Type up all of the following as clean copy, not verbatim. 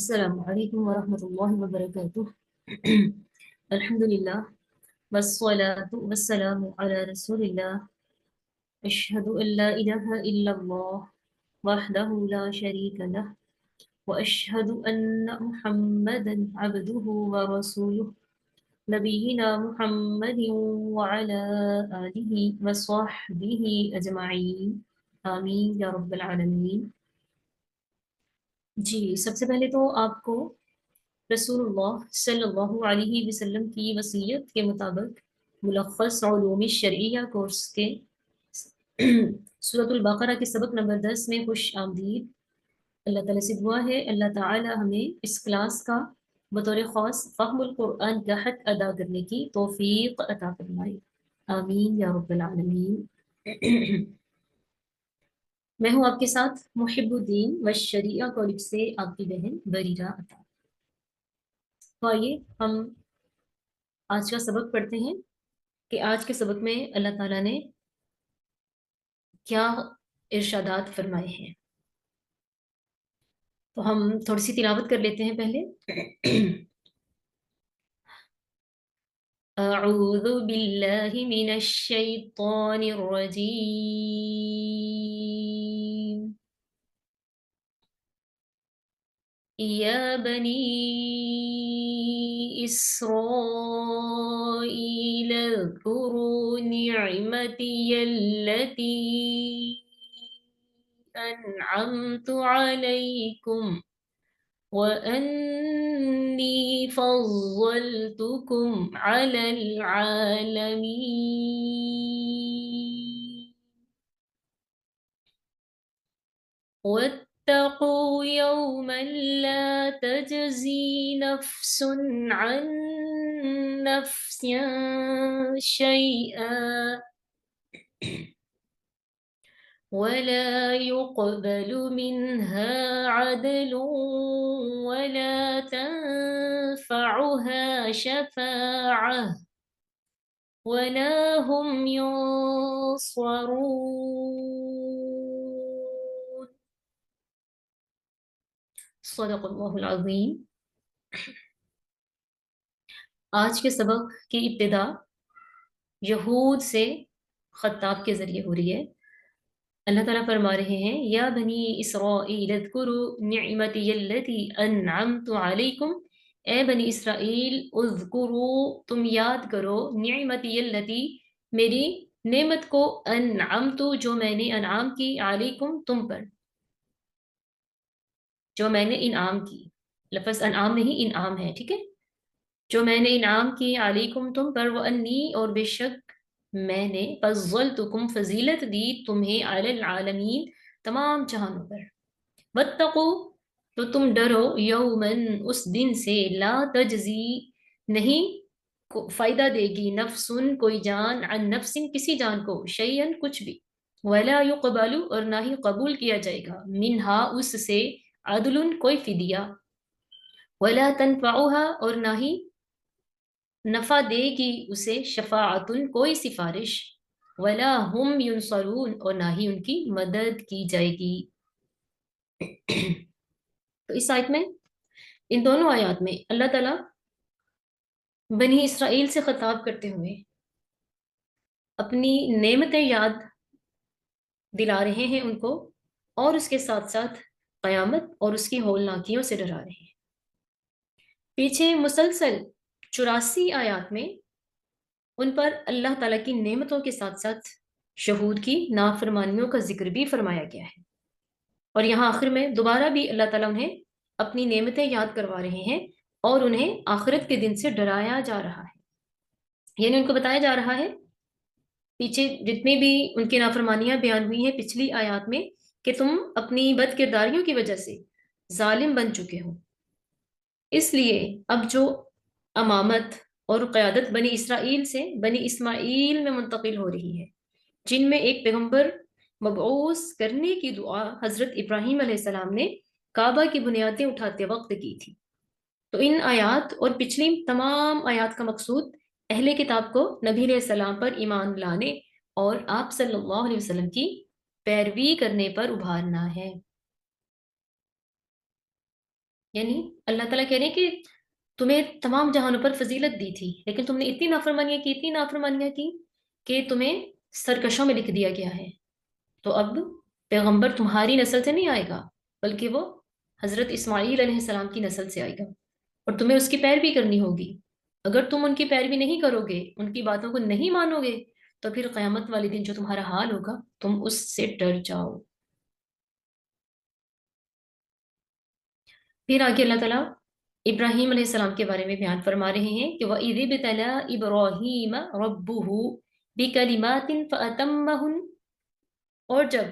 السلام علیکم ورحمۃ اللہ وبرکاتہ۔ الحمد للہ والصلاة والسلام علی رسول اللہ، اشہد ان لا الہ الا اللہ وحدہ لا شریک لہ واشہد ان محمدا عبدہ ورسولہ نبینا محمد وعلی آلہ وصحبہ اجمعین، آمین یا رب العالمین۔ جی سب سے پہلے تو آپ کو رسول اللہ صلی اللہ علیہ وسلم کی وصیت کے مطابق ملخص علوم شرعیہ کورس کے سورۃ البقرہ کے سبق نمبر 10 میں خوش آمدید۔ اللہ تعالیٰ سے دعا ہے اللہ تعالیٰ ہمیں اس کلاس کا بطور خاص فہم القرآن کا حق ادا کرنے کی توفیق عطا فرمائے، آمین یا رب العالمین۔ میں ہوں آپ کے ساتھ محب الدین و شریعہ کالج سے آپ کی بہن بریرہ عطا۔ تو آئیے ہم آج کا سبق پڑھتے ہیں کہ آج کے سبق میں اللہ تعالیٰ نے کیا ارشادات فرمائے ہیں۔ تو ہم تھوڑی سی تلاوت کر لیتے ہیں پہلے۔ اعوذ باللہ من الشیطان الرجیم، یا بنی اسرائیل اذکروا نعمتی التي انعمت علیکم وأني فضلتكم على العالمين واتقوا يوما لا تجزي نفس عن نفس شيئا ولا يقبل منها عدل ولا تنفعها شفاعة ولا هم ينصرون، صدق اللہ العظیم۔ آج کے سبق کی ابتدا یہود سے خطاب کے ذریعے ہو رہی ہے۔ اللہ تعالیٰ فرما رہے ہیں یا بنی اسرائیل اذکروا نعمتی التی انعمت علیکم، اے بنی اسرائیل اذکروا تم یاد کرو نعمتی التی میری نعمت کو، انعمت جو میں نے انعام کی، علیکم تم پر، جو میں نے انعام کی، لفظ انعام نہیں انعام ہے، ٹھیک ہے، جو میں نے انعام کی علیکم تم پر، وانی اور بے شک میں نے فضلتکم فضیلت دی تمہیں علی العالمین تمام جہانوں پر، واتقو تو تم ڈرو یومن اس دن سے، لا تجزی نہیں فائدہ دے گی، نفسن کوئی جان، عن نفسن کسی جان کو، شیئن کچھ بھی، ولا یقبل اور نہ ہی قبول کیا جائے گا، منہا اس سے، عدل کوئی فدیہ، ولا تنفعها اور نہ ہی نفع دے گی اسے، شفاعت کوئی سفارش، ولا ہم ینصرون اور نہ ہی ان کی مدد کی جائے گی۔ تو اس آیت میں، ان دونوں آیات میں اللہ تعالیٰ بنی اسرائیل سے خطاب کرتے ہوئے اپنی نعمتیں یاد دلا رہے ہیں ان کو، اور اس کے ساتھ ساتھ قیامت اور اس کی ہولناکیوں سے ڈرا رہے ہیں۔ پیچھے مسلسل 84 آیات میں ان پر اللہ تعالیٰ کی نعمتوں کے ساتھ ساتھ شہود کی نافرمانیوں کا ذکر بھی فرمایا گیا ہے، اور یہاں آخر میں دوبارہ بھی اللہ تعالیٰ انہیں اپنی نعمتیں یاد کروا رہے ہیں اور انہیں آخرت کے دن سے ڈرایا جا رہا ہے، یعنی ان کو بتایا جا رہا ہے پیچھے جتنی بھی ان کی نافرمانیاں بیان ہوئی ہیں پچھلی آیات میں، کہ تم اپنی بد کرداریوں کی وجہ سے ظالم بن چکے ہو، اس لیے اب جو امامت اور قیادت بنی اسرائیل سے بنی اسماعیل میں منتقل ہو رہی ہے، جن میں ایک پیغمبر مبعوث کرنے کی دعا حضرت ابراہیم علیہ السلام نے کعبہ کی بنیادیں اٹھاتے وقت کی تھی۔ تو ان آیات اور پچھلی تمام آیات کا مقصود اہل کتاب کو نبی علیہ السلام پر ایمان لانے اور آپ صلی اللہ علیہ وسلم کی پیروی کرنے پر ابھارنا ہے۔ یعنی اللہ تعالیٰ کہہ رہے ہیں کہ تمہیں تمام جہانوں پر فضیلت دی تھی، لیکن تم نے اتنی نافرمانیاں کی، اتنی نافرمانیاں کی کہ تمہیں سرکشوں میں لکھ دیا گیا ہے۔ تو اب پیغمبر تمہاری نسل سے نہیں آئے گا، بلکہ وہ حضرت اسماعیل علیہ السلام کی نسل سے آئے گا، اور تمہیں اس کی پیروی کرنی ہوگی۔ اگر تم ان کی پیروی نہیں کرو گے، ان کی باتوں کو نہیں مانو گے، تو پھر قیامت والے دن جو تمہارا حال ہوگا تم اس سے ڈر جاؤ۔ پھر آگے اللہ تعالیٰ ابراہیم علیہ السلام کے بارے میں بیان فرما رہے ہیں کہ وَإِذِ ابْتَلَىٰ إِبْرَاهِيمَ رَبُّهُ بِكَلِمَاتٍ فَأَتَمَّهُنَّ، اور جب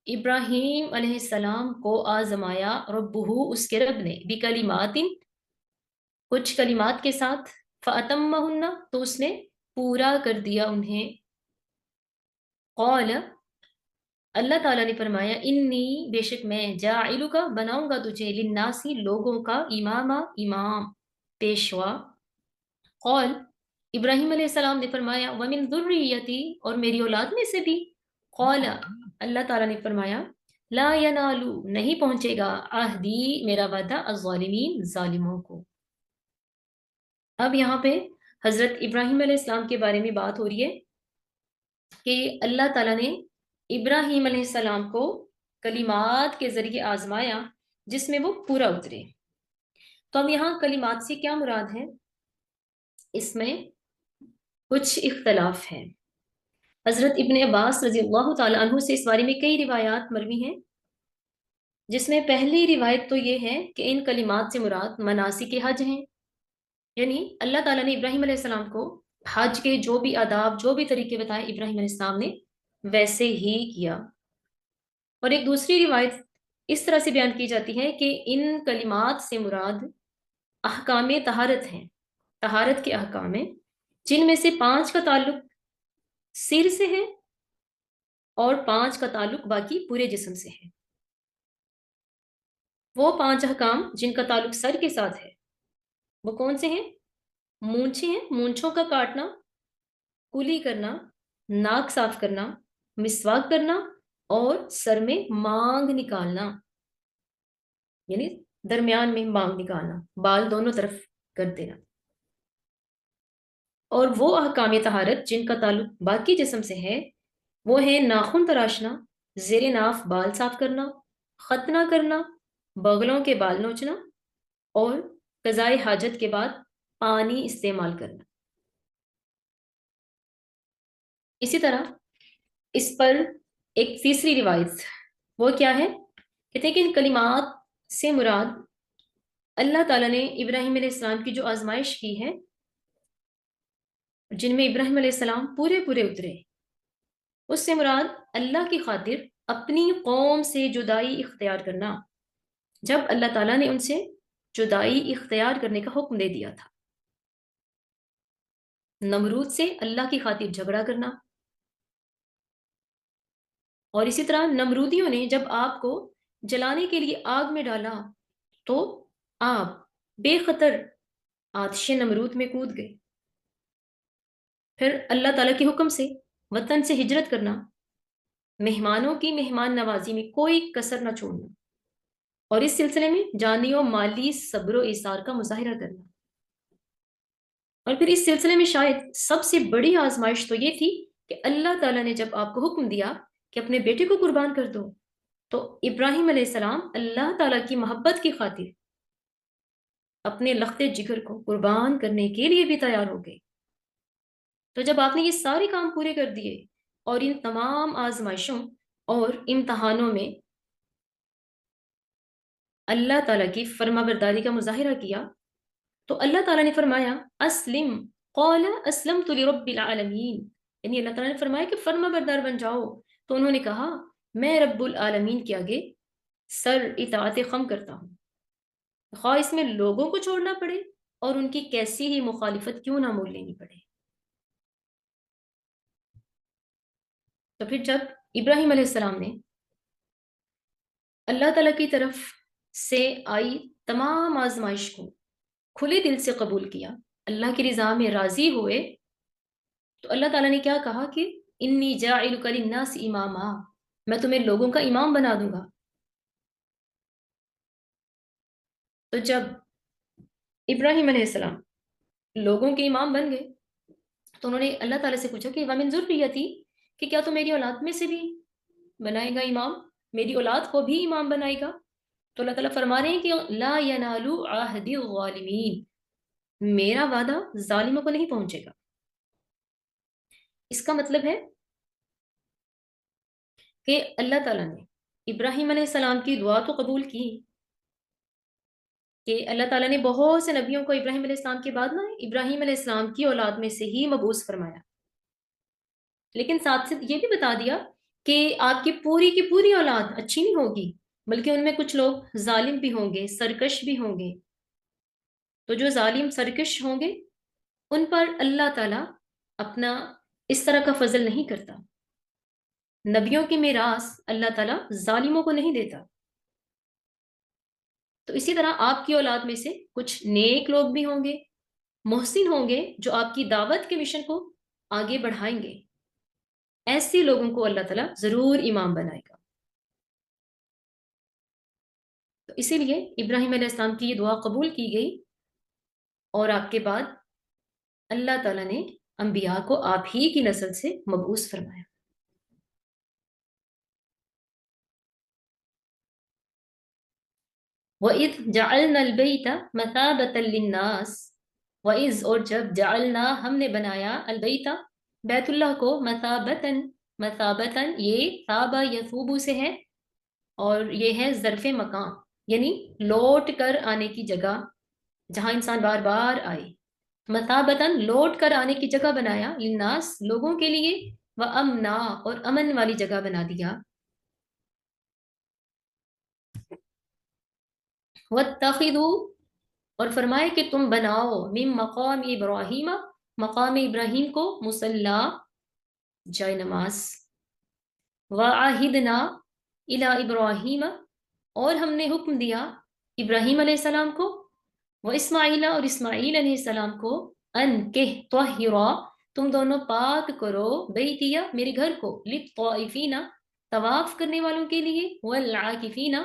ابراہیم علیہ السلام کو آزمایا ربہ اس کے رب نے بکلمات کچھ کلمات کے ساتھ، فَأَتَمَّهُنَّ تو اس نے پورا کر دیا انہیں۔ قال اللہ تعالیٰ نے فرمایا انی بے شک میں جاعلک بناؤں گا تجھے للناسی لوگوں کا اماما امام پیشوا۔ قال ابراہیم علیہ السلام نے فرمایا ومن ذریتی اور میری اولاد میں سے بھی۔ قال اللہ تعالیٰ نے فرمایا لا ینالو نہیں پہنچے گا عہدی میرا وعدہ الظالمین ظالموں کو۔ اب یہاں پہ حضرت ابراہیم علیہ السلام کے بارے میں بات ہو رہی ہے کہ اللہ تعالیٰ نے ابراہیم علیہ السلام کو کلمات کے ذریعے آزمایا جس میں وہ پورا اترے۔ تو اب یہاں کلمات سے کیا مراد ہے، اس میں کچھ اختلاف ہے۔ حضرت ابن عباس رضی اللہ تعالیٰ عنہ سے اس بارے میں کئی روایات مروی ہیں، جس میں پہلی روایت تو یہ ہے کہ ان کلمات سے مراد مناسک حج ہیں، یعنی اللہ تعالیٰ نے ابراہیم علیہ السلام کو حج کے جو بھی آداب جو بھی طریقے بتائے ابراہیم علیہ السلام نے ویسے ہی کیا۔ اور ایک دوسری روایت اس طرح سے بیان کی جاتی ہے کہ ان کلمات سے مراد احکام طہارت ہیں، طہارت کے احکام ہیں، جن میں سے 5 کا تعلق سر سے ہے اور 5 کا تعلق باقی پورے جسم سے ہے۔ وہ 5 احکام جن کا تعلق سر کے ساتھ ہے وہ کون سے ہیں؟ مونچھیں ہیں، مونچھوں کا کاٹنا، کلی کرنا، ناک صاف کرنا، مسواک کرنا اور سر میں مانگ نکالنا، یعنی درمیان میں مانگ نکالنا، بال دونوں طرف کر دینا۔ اور وہ احکام طہارت جن کا تعلق باقی جسم سے ہے وہ ہے ناخن تراشنا، زیر ناف بال صاف کرنا، ختنہ کرنا، بغلوں کے بال نوچنا اور قضائے حاجت کے بعد پانی استعمال کرنا۔ اسی طرح اس پر ایک تیسری روایت وہ کیا ہے، کہتے ہیں کہ ان کلمات سے مراد اللہ تعالیٰ نے ابراہیم علیہ السلام کی جو آزمائش کی ہے، جن میں ابراہیم علیہ السلام پورے اترے، اس سے مراد اللہ کی خاطر اپنی قوم سے جدائی اختیار کرنا، جب اللہ تعالیٰ نے ان سے جدائی اختیار کرنے کا حکم دے دیا تھا۔ نمرود سے اللہ کی خاطر جھگڑا کرنا، اور اسی طرح نمرودیوں نے جب آپ کو جلانے کے لیے آگ میں ڈالا تو آپ بے خطر آتش نمرود میں کود گئے۔ پھر اللہ تعالیٰ کے حکم سے وطن سے ہجرت کرنا، مہمانوں کی مہمان نوازی میں کوئی کسر نہ چھوڑنا، اور اس سلسلے میں جانی و مالی صبر و ایثار کا مظاہرہ کرنا۔ اور پھر اس سلسلے میں شاید سب سے بڑی آزمائش تو یہ تھی کہ اللہ تعالیٰ نے جب آپ کو حکم دیا کہ اپنے بیٹے کو قربان کر دو، تو ابراہیم علیہ السلام اللہ تعالیٰ کی محبت کی خاطر اپنے لخت جگر کو قربان کرنے کے لیے بھی تیار ہو گئے۔ تو جب آپ نے یہ سارے کام پورے کر دیے اور ان تمام آزمائشوں اور امتحانوں میں اللہ تعالیٰ کی فرما برداری کا مظاہرہ کیا، تو اللہ تعالیٰ نے فرمایا اسلم، قال اسلمت لرب العالمین، یعنی اللہ تعالیٰ نے فرمایا کہ فرما بردار بن جاؤ، تو انہوں نے کہا میں رب العالمین کے آگے سر اطاعت خم کرتا ہوں، خواہ اس میں لوگوں کو چھوڑنا پڑے اور ان کی کیسی ہی مخالفت کیوں نہ مول لینی پڑے۔ تو پھر جب ابراہیم علیہ السلام نے اللہ تعالیٰ کی طرف سے آئی تمام آزمائش کو کھلے دل سے قبول کیا، اللہ کی رضا میں راضی ہوئے، تو اللہ تعالیٰ نے کیا کہا کہ انی جاعلک للناس اماما، میں تمہیں لوگوں کا امام بنا دوں گا۔ تو جب ابراہیم علیہ السلام لوگوں کے امام بن گئے تو انہوں نے اللہ تعالیٰ سے پوچھا کہ وَمِن ذُرِّيَّتِي، کہ کیا تو میری اولاد میں سے بھی بنائے گا امام، میری اولاد کو بھی امام بنائے گا؟ تو اللہ تعالیٰ فرما رہے ہیں کہ لا ینال عہد الظالمین، میرا وعدہ ظالموں کو نہیں پہنچے گا۔ اس کا مطلب ہے کہ اللہ تعالیٰ نے ابراہیم علیہ السلام کی دعا تو قبول کی کہ اللہ تعالیٰ نے بہت سے نبیوں کو ابراہیم علیہ السلام کے بعد نا ابراہیم علیہ السلام کی اولاد میں سے ہی مبعوث فرمایا، لیکن ساتھ سے یہ بھی بتا دیا کہ آپ کی پوری اولاد اچھی نہیں ہوگی، بلکہ ان میں کچھ لوگ ظالم بھی ہوں گے، سرکش بھی ہوں گے۔ تو جو ظالم سرکش ہوں گے ان پر اللہ تعالیٰ اپنا اس طرح کا فضل نہیں کرتا، نبیوں کی میراث اللہ تعالیٰ ظالموں کو نہیں دیتا۔ تو اسی طرح آپ کی اولاد میں سے کچھ نیک لوگ بھی ہوں گے، محسن ہوں گے، جو آپ کی دعوت کے مشن کو آگے بڑھائیں گے، ایسے لوگوں کو اللہ تعالیٰ ضرور امام بنائے گا۔ تو اسی لیے ابراہیم علیہ السلام کی یہ دعا قبول کی گئی، اور آپ کے بعد اللہ تعالیٰ نے انبیاء کو آپ ہی کی نسل سے مبعوث فرمایا۔ وَإِذْ جَعَلْنَا الْبَيْتَ مَثَابَةً لِلنَّاسِ، وَإِذْ اور جب جعلنا ہم نے بنایا البیت بیت اللہ کو مثابتاً، مثابتاً یہ ثابہ یثوبو سے ہے، اور یہ ہے ظرف مکان، یعنی لوٹ کر آنے کی جگہ، جہاں انسان بار بار آئے۔ مثابتاً لوٹ کر آنے کی جگہ بنایا، للناس لوگوں کے لیے، وَأَمْنًا اور امن والی جگہ بنا دیا، وَاتَّخِذُوا اور فرمائے کہ تم بناؤ من مقام ابراہیم، مقام ابراہیم کو مصلی جائے نماز، وعہدنا الی ابراہیم اور ہم نے حکم دیا ابراہیم علیہ السلام کو، و اسماعیل اور اسماعیل علیہ السلام کو، ان کہ طہرا تم دونوں پاک کرو بیتیا میرے گھر کو، للطائفین طواف کرنے والوں کے لیے، والعاکفین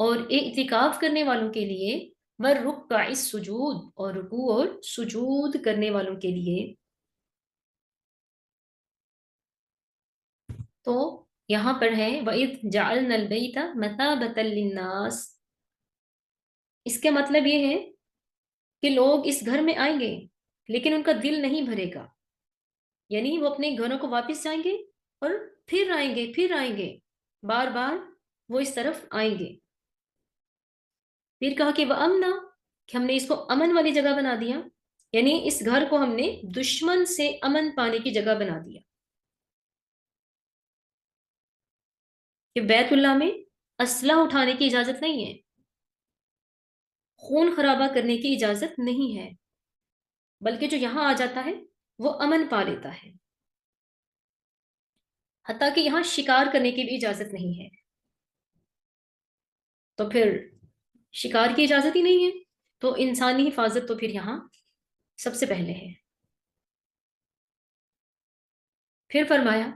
اور اعتکاف کرنے والوں کے لیے، والرکع السجود اور رکوع اور سجود کرنے والوں کے لیے۔ تو یہاں پر ہے وَإِذْ جَعَلْنَا الْبَيْتَ مَثَابَةً لِلنَّاسِ، اس کا مطلب یہ ہے کہ لوگ اس گھر میں آئیں گے لیکن ان کا دل نہیں بھرے گا، یعنی وہ اپنے گھروں کو واپس جائیں گے اور پھر آئیں گے، پھر آئیں گے، بار بار وہ اس طرف آئیں گے۔ پھر کہا کہ وَأَمْنًا کہ ہم نے اس کو امن والی جگہ بنا دیا، یعنی اس گھر کو ہم نے دشمن سے امن پانے کی جگہ بنا دیا، کہ بیت اللہ میں اسلحہ اٹھانے کی اجازت نہیں ہے، خون خرابہ کرنے کی اجازت نہیں ہے، بلکہ جو یہاں آ جاتا ہے وہ امن پا لیتا ہے، حتیٰ کہ یہاں شکار کرنے کی بھی اجازت نہیں ہے۔ تو پھر شکار کی اجازت ہی نہیں ہے تو انسانی حفاظت تو پھر یہاں سب سے پہلے ہے۔ پھر فرمایا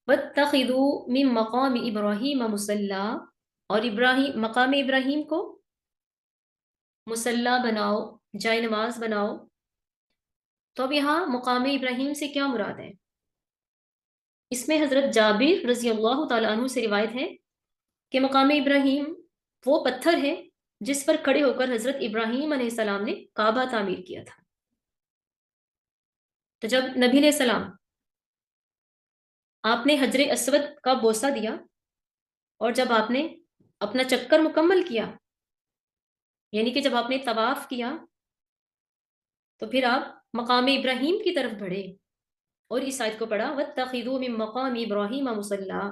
وَاتَّخِذُوا مِن مَقَامِ إِبْرَاهِيمَ مُصَلًّى اور ابراہیم مقام ابراہیم کو مصلی بناؤ، جائے نماز بناؤ۔ تو اب یہاں مقام ابراہیم سے کیا مراد ہے؟ اس میں حضرت جابر رضی اللہ تعالیٰ عنہ سے روایت ہے کہ مقام ابراہیم وہ پتھر ہے جس پر کھڑے ہو کر حضرت ابراہیم علیہ السلام نے کعبہ تعمیر کیا تھا۔ تو جب نبی علیہ السلام آپ نے حجر اسود کا بوسہ دیا اور جب آپ نے اپنا چکر مکمل کیا، یعنی کہ جب آپ نے طواف کیا، تو پھر آپ مقام ابراہیم کی طرف بڑھے اور اس آیت کو پڑھا وَاتَّخِذُوا مِن مَقَامِ إِبْرَاهِيمَ مُصَلًّى،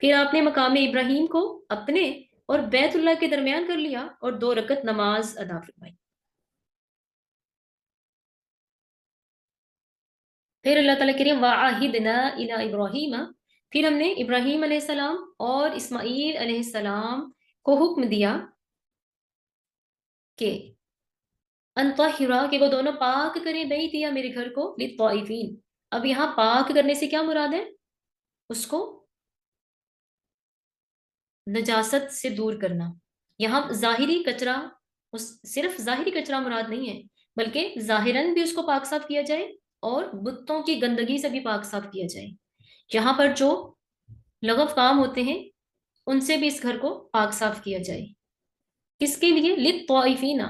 پھر آپ نے مقام ابراہیم کو اپنے اور بیت اللہ کے درمیان کر لیا اور 2 رکعت نماز ادا فرمائی۔ پھر اللہ تعالیٰ کریم وَعَهِدْنَا إِلَىٰ إِبْرَاهِيمَ، پھر ہم نے ابراہیم علیہ السلام اور اسماعیل علیہ السلام کو حکم دیا کہ ان طہرا کہ وہ دونوں پاک کریں بیتیا میرے گھر کو، للطائفین۔ اب یہاں پاک کرنے سے کیا مراد ہے؟ اس کو نجاست سے دور کرنا، یہاں ظاہری کچرا، صرف ظاہری کچرا مراد نہیں ہے، بلکہ ظاہراً بھی اس کو پاک صاف کیا جائے اور بتوں کی گندگی سے بھی پاک صاف کیا جائے۔ یہاں پر جو لغو کام ہوتے ہیں ان سے بھی اس گھر کو پاک صاف کیا جائے۔ کس کے لیے؟ للطائفین،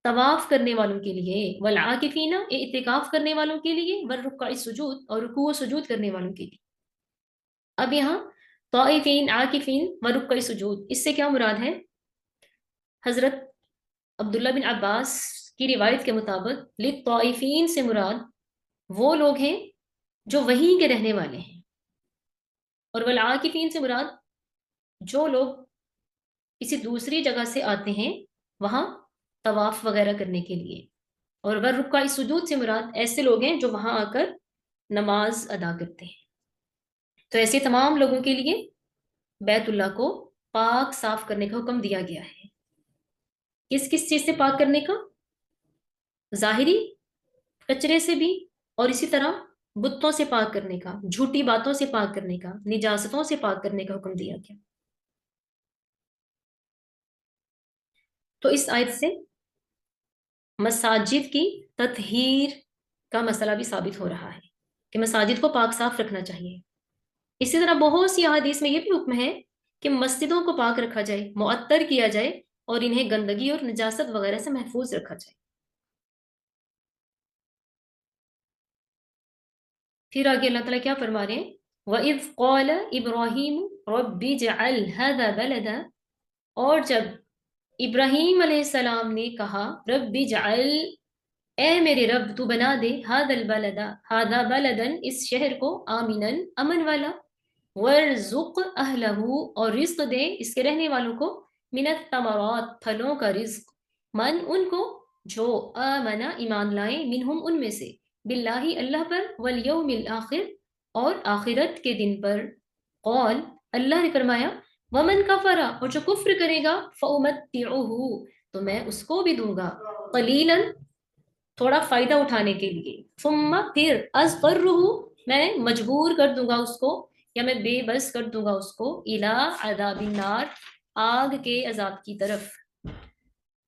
طواف کرنے والوں کے لیے، والعاکفین، اعتکاف کرنے والوں کے لیے، والرکع السجود، اور رکوع و سجود کرنے والوں کے لیے۔ اب یہاں طائفین، عاکفین ورکع سجود، اس سے کیا مراد ہے؟ حضرت عبداللہ بن عباس کی روایت کے مطابق للطائفین سے مراد وہ لوگ ہیں جو وہیں کے رہنے والے ہیں، اور والعاکفین سے مراد جو لوگ کسی دوسری جگہ سے آتے ہیں وہاں طواف وغیرہ کرنے کے لیے، اور والرکع سجود سے مراد ایسے لوگ ہیں جو وہاں آ کر نماز ادا کرتے ہیں۔ تو ایسے تمام لوگوں کے لیے بیت اللہ کو پاک صاف کرنے کا حکم دیا گیا ہے۔ کس کس چیز سے پاک کرنے کا؟ ظاہری کچرے سے بھی، اور اسی طرح بتوں سے پاک کرنے کا، جھوٹی باتوں سے پاک کرنے کا، نجاستوں سے پاک کرنے کا حکم دیا گیا۔ تو اس آیت سے مساجد کی تطہیر کا مسئلہ بھی ثابت ہو رہا ہے کہ مساجد کو پاک صاف رکھنا چاہیے۔ اسی طرح بہت سی احادیث میں یہ بھی حکم ہے کہ مسجدوں کو پاک رکھا جائے، معطر کیا جائے، اور انہیں گندگی اور نجاست وغیرہ سے محفوظ رکھا جائے۔ پھر آگے اللہ تعالیٰ کیا فرما رہے ہیں؟ وَإِذْ قَالَ إِبْرَاهِيمُ رَبِّ اجْعَلْ هَذَا بَلَدًا، اور جب ابراہیم علیہ السلام نے کہا رب اجعل، اے میرے رب تو بنا دے، هذا بلدا، اس شہر کو، آمنا، امن والا، وارزق اہلہ، اور رزق دے اس کے رہنے والوں کو، من الثمرات، پھلوں کا رزق، من، ان کو، جو آمنا، ایمان لائے، منہم، ان میں سے، باللہ، اللہ پر، والیوم الاخر، اور آخرت کے دن پر۔ قال، اللہ نے فرمایا، ومن کفر، اور جو کفر کرے گا، فأمتعہ، تو میں اس کو بھی دوں گا، قلیلا، تھوڑا فائدہ اٹھانے کے لیے، ثم، پھر، اضطرہ، میں مجبور کر دوں گا اس کو، یا میں بے بس کر دوں گا اس کو، الی عذاب النار، آگ کے عذاب کی طرف،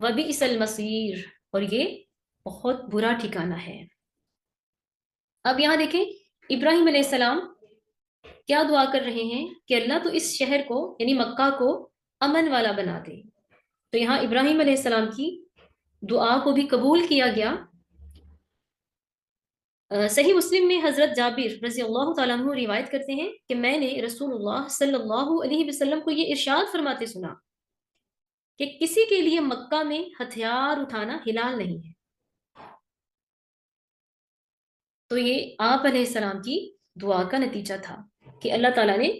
وبئس المصیر، اور یہ بہت برا ٹھکانہ ہے۔ اب یہاں دیکھیں ابراہیم علیہ السلام کیا دعا کر رہے ہیں کہ اللہ تو اس شہر کو یعنی مکہ کو امن والا بنا دے۔ تو یہاں ابراہیم علیہ السلام کی دعا کو بھی قبول کیا گیا۔ صحیح مسلم میں حضرت جابر رضی اللہ تعالیٰ عنہ روایت کرتے ہیں کہ میں نے رسول اللہ صلی اللہ علیہ وسلم کو یہ ارشاد فرماتے سنا کہ کسی کے لیے مکہ میں ہتھیار اٹھانا حلال نہیں ہے۔ تو یہ آپ علیہ السلام کی دعا کا نتیجہ تھا کہ اللہ تعالیٰ نے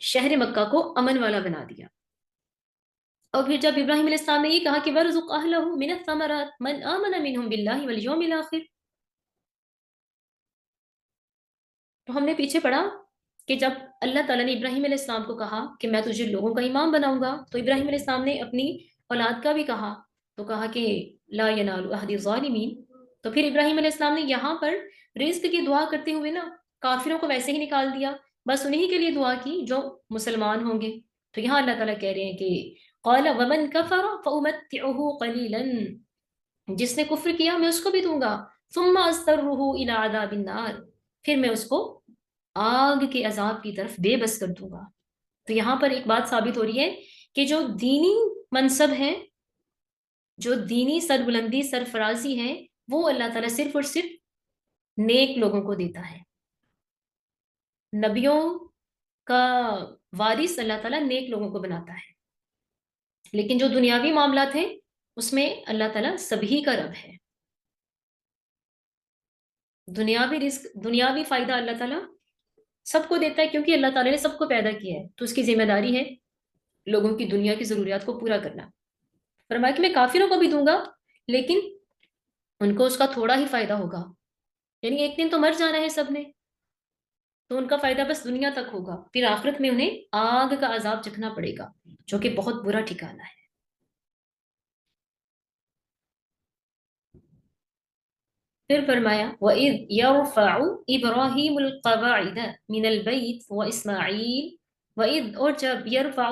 شہر مکہ کو امن والا بنا دیا۔ اور پھر جب ابراہیم علیہ السلام نے یہ کہا کہ وَارْزُقْ أَهْلَهُ مِنَ الثَّمَرَاتِ مَنْ آمَنَ مِنْهُمْ بِاللَّهِ وَالْيَوْمِ الْآخِرِ، تو ہم نے پیچھے پڑھا کہ جب اللہ تعالیٰ نے ابراہیم علیہ السلام کو کہا کہ میں تجھے لوگوں کا امام بناؤں گا، تو ابراہیم علیہ السلام نے اپنی اولاد کا بھی کہا، تو کہا کہ لا ینال عہد الظالمین۔ تو پھر ابراہیم علیہ السلام نے یہاں پر رزق کی دعا کرتے ہوئے نا کافروں کو ویسے ہی نکال دیا، بس انہی کے لیے دعا کی جو مسلمان ہوں گے۔ تو یہاں اللہ تعالیٰ کہہ رہے ہیں کہ قال ومن کفر فامتعه قلیلا، جس نے کفر کیا میں اس کو بھی دوں گا، ثم اضطرہ الی عذاب النار، پھر میں اس کو آگ کے عذاب کی طرف بے بس کر دوں گا۔ تو یہاں پر ایک بات ثابت ہو رہی ہے کہ جو دینی منصب ہے، جو دینی سربلندی سرفرازی ہے، وہ اللہ تعالیٰ صرف اور صرف نیک لوگوں کو دیتا ہے۔ نبیوں کا وارث اللہ تعالیٰ نیک لوگوں کو بناتا ہے، لیکن جو دنیاوی معاملات ہیں اس میں اللہ تعالیٰ سبھی کا رب ہے۔ دنیاوی رزق، دنیاوی فائدہ اللہ تعالیٰ سب کو دیتا ہے، کیونکہ اللہ تعالیٰ نے سب کو پیدا کیا ہے، تو اس کی ذمہ داری ہے لوگوں کی دنیا کی ضروریات کو پورا کرنا۔ فرمایا کہ میں کافروں کو بھی دوں گا، لیکن ان کو اس کا تھوڑا ہی فائدہ ہوگا، یعنی ایک دن تو مر جانا ہے سب نے، تو ان کا فائدہ بس دنیا تک ہوگا، پھر آخرت میں انہیں آگ کا عذاب چکھنا پڑے گا، جو کہ بہت برا ٹھکانہ ہے۔ پھر فرمایا وَإِذْ يَرْفَعُ إِبْرَاهِيمُ الْقَوَاعِدَ مِنَ الْبَيْتِ وَإِسْمَاعِيلُ، وَإِذْ، اور جب، يَرْفَعُ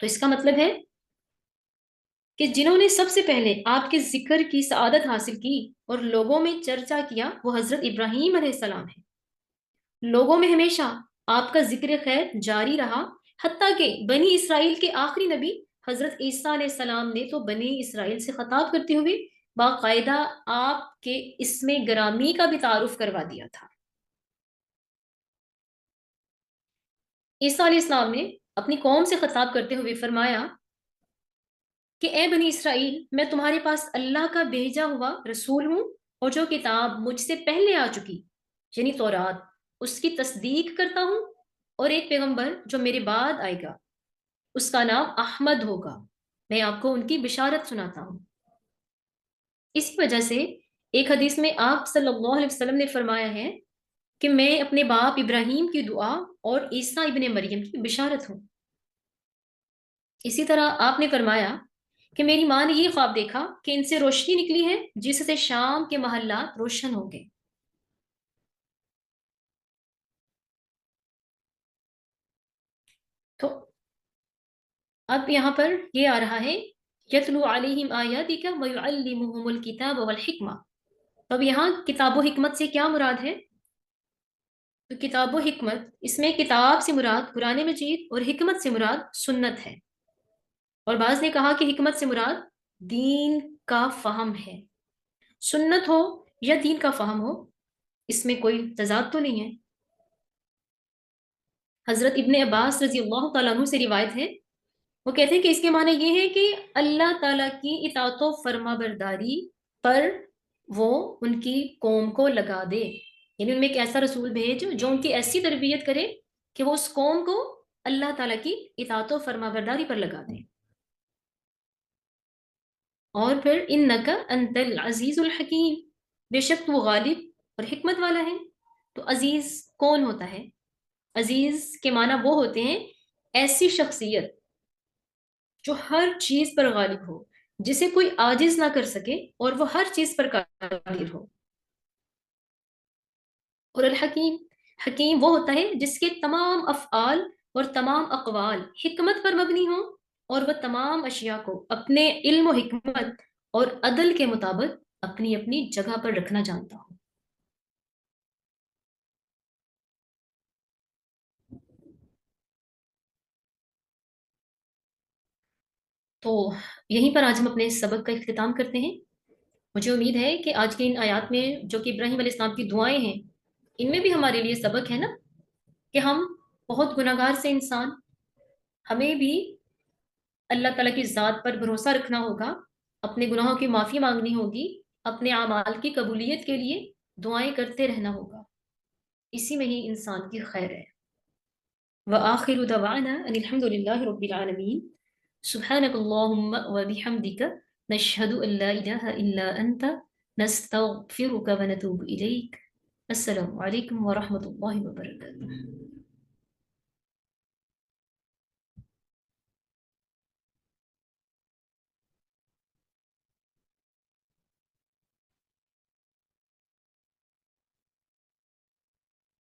تو اس کا مطلب ہے کہ جنہوں نے سب سے پہلے آپ کے ذکر کی سعادت حاصل کی اور لوگوں میں چرچا کیا وہ حضرت ابراہیم علیہ السلام ہے۔ لوگوں میں ہمیشہ آپ کا ذکر خیر جاری رہا، حتیٰ کہ بنی اسرائیل کے آخری نبی حضرت عیسیٰ علیہ السلام نے تو بنی اسرائیل سے خطاب کرتے ہوئے باقاعدہ آپ کے اسم گرامی کا بھی تعارف کروا دیا تھا۔ عیسیٰ علیہ السلام نے اپنی قوم سے خطاب کرتے ہوئے فرمایا کہ اے بنی اسرائیل، میں تمہارے پاس اللہ کا بھیجا ہوا رسول ہوں، اور جو کتاب مجھ سے پہلے آ چکی یعنی تورات، اس کی تصدیق کرتا ہوں، اور ایک پیغمبر جو میرے بعد آئے گا اس کا نام احمد ہوگا، میں آپ کو ان کی بشارت سناتا ہوں۔ اسی وجہ سے ایک حدیث میں آپ صلی اللہ علیہ وسلم نے فرمایا ہے کہ میں اپنے باپ ابراہیم کی دعا اور عیسیٰ ابن مریم کی بشارت ہوں۔ اسی طرح آپ نے فرمایا کہ میری ماں نے یہ خواب دیکھا کہ ان سے روشنی نکلی ہے جس سے شام کے محلات روشن ہوں گے۔ تو اب یہاں پر یہ آ رہا ہے یتلو علیہم آیاتک ویعلمہم الکتاب والحکمہ۔ اب یہاں کتاب و حکمت سے کیا مراد ہے؟ تو کتاب و حکمت، اس میں کتاب سے مراد قرآن مجید اور حکمت سے مراد سنت ہے، اور بعض نے کہا کہ حکمت سے مراد دین کا فہم ہے۔ سنت ہو یا دین کا فہم ہو، اس میں کوئی تضاد تو نہیں ہے۔ حضرت ابن عباس رضی اللہ تعالیٰ عنہ سے روایت ہے، وہ کہتے ہیں کہ اس کے معنی یہ ہے کہ اللہ تعالیٰ کی اطاعت و فرما برداری پر وہ ان کی قوم کو لگا دے، یعنی ان میں ایک ایسا رسول بھیج جو ان کی ایسی تربیت کرے کہ وہ اس قوم کو اللہ تعالیٰ کی اطاعت و فرما برداری پر لگا دے۔ اور پھر انکا انت العزیز الحکیم، بے شک وہ غالب اور حکمت والا ہے۔ تو عزیز کون ہوتا ہے؟ عزیز کے معنی وہ ہوتے ہیں ایسی شخصیت جو ہر چیز پر غالب ہو، جسے کوئی عاجز نہ کر سکے، اور وہ ہر چیز پر قادر ہو۔ اور الحکیم، حکیم وہ ہوتا ہے جس کے تمام افعال اور تمام اقوال حکمت پر مبنی ہوں، اور وہ تمام اشیاء کو اپنے علم و حکمت اور عدل کے مطابق اپنی اپنی جگہ پر رکھنا جانتا ہوں۔ تو یہیں پر آج ہم اپنے سبق کا اختتام کرتے ہیں۔ مجھے امید ہے کہ آج کی ان آیات میں جو کہ ابراہیم علیہ السلام کی دعائیں ہیں، ان میں بھی ہمارے لیے سبق ہے نا، کہ ہم بہت گناہ گار سے انسان، ہمیں بھی اللہ تعالیٰ کی ذات پر بھروسہ رکھنا ہوگا، اپنے گناہوں کی معافی مانگنی ہوگی، اپنے اعمال کی قبولیت کے لیے دعائیں کرتے رہنا ہوگا، اسی میں ہی انسان کی خیر ہے۔ وآخر دعوانا ان الحمد للہ رب العالمین، سبحانک اللہم وبحمدک، نشہد ان لا الہ الا انت، نستغفرک ونتوب الیک۔ السلام علیکم ورحمۃ اللہ وبرکاتہ۔